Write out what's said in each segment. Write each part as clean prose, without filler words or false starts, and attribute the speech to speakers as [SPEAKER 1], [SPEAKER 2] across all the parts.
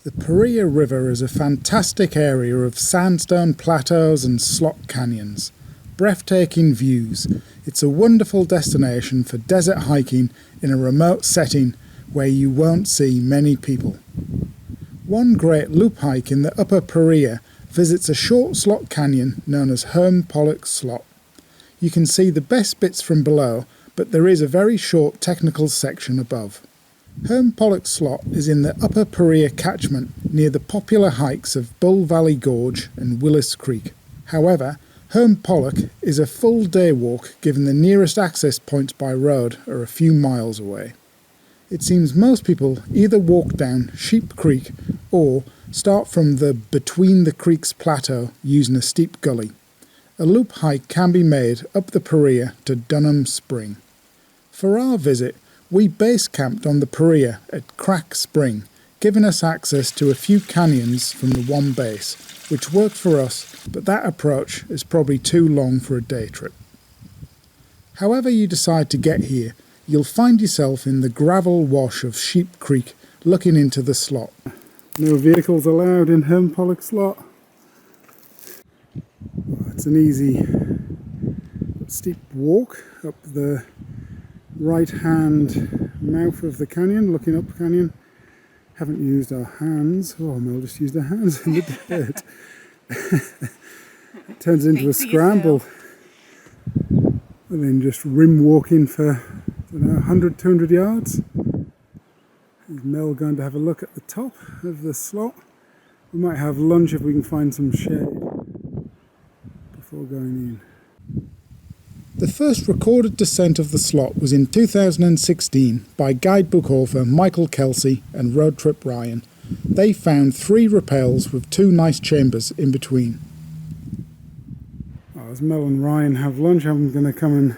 [SPEAKER 1] The Paria River is a fantastic area of sandstone plateaus and slot canyons. Breathtaking views. It's a wonderful destination for desert hiking in a remote setting where you won't see many people. One great loop hike in the Upper Paria visits a short slot canyon known as Herm Pollock Slot. You can see the best bits from below, but there is a very short technical section above. Herm Pollock Slot is in the Upper Paria catchment near the popular hikes of Bull Valley Gorge and Willis Creek. However, Herm Pollock is a full day walk given the nearest access points by road are a few miles away. It seems most people either walk down Sheep Creek or start from the Between the Creeks plateau using a steep gully. A loop hike can be made up the Paria to Dunham Spring. For our visit, we base camped on the Paria at Crack Spring, giving us access to a few canyons from the one base, which worked for us, but that approach is probably too long for a day trip. However you decide to get here, you'll find yourself in the gravel wash of Sheep Creek looking into the slot. No vehicles allowed in Herm Pollock Slot. It's an easy steep walk up the right hand mouth of the canyon, looking up the canyon. Haven't used our hands. Oh, Mel just used her hands in the dirt. It turns into a scramble. And then just rim walking for, 100, 200 yards. Is Mel going to have a look at the top of the slot? We might have lunch if we can find some shade before going in. The first recorded descent of the slot was in 2016 by guidebook author Michael Kelsey and Road Trip Ryan. They found 3 rappels with 2 nice chambers in between. As Mel and Ryan have lunch, I'm going to come and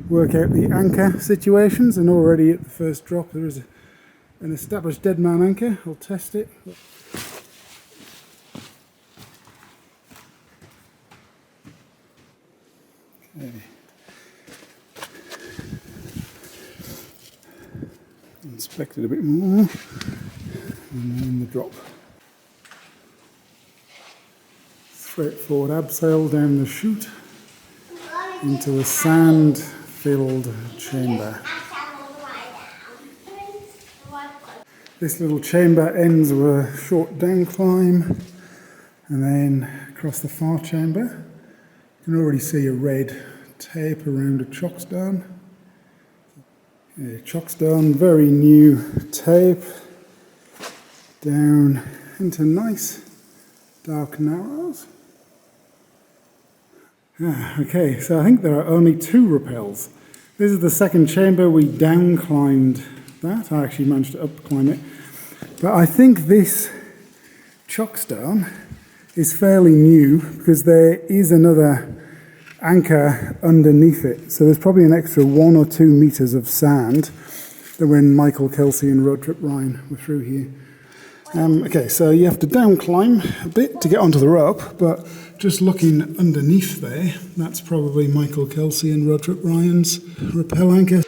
[SPEAKER 1] work out the anchor situations, and already at the first drop there is an established dead man anchor. I'll test it. Okay. Inspect it a bit more, and then the drop. Straightforward abseil down the chute into a sand-filled chamber. This little chamber ends with a short down climb, and then across the far chamber you can already see a red tape around a chockstone. Chockstone, very new tape, down into nice dark narrows. Okay, so I think there are only 2 rappels. This is the second chamber. We down climbed that. I actually managed to up climb it. But I think this chockstone is fairly new because there is another anchor underneath it, so there's probably an extra 1 or 2 meters of sand that when Michael Kelsey and Road Trip Ryan were through here. Okay, so you have to down climb a bit to get onto the rope, but just looking underneath there, that's probably Michael Kelsey and Road Trip Ryan's rappel anchor.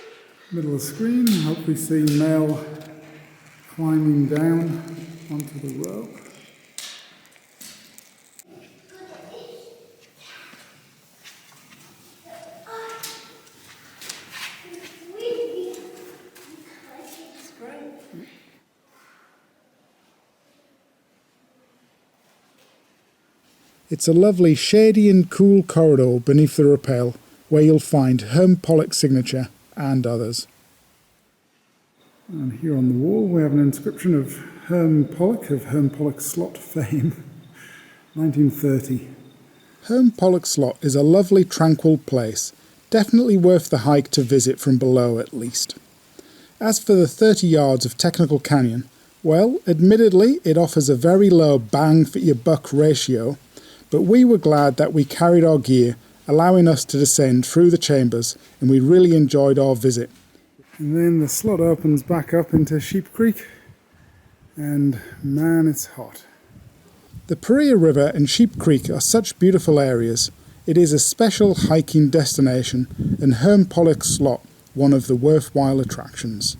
[SPEAKER 1] Middle of the screen, hopefully see Mel climbing down onto the rope. It's a lovely shady and cool corridor beneath the rappel where you'll find Herm Pollock's signature and others. And here on the wall we have an inscription of Herm Pollock, of Herm Pollock Slot fame, 1930. Herm Pollock Slot is a lovely tranquil place, definitely worth the hike to visit from below at least. As for the 30 yards of technical canyon, well, admittedly it offers a very low bang for your buck ratio, but we were glad that we carried our gear, allowing us to descend through the chambers, and we really enjoyed our visit. And then the slot opens back up into Sheep Creek, and man, it's hot. The Paria River and Sheep Creek are such beautiful areas. It is a special hiking destination, and Herm Pollock Slot one of the worthwhile attractions.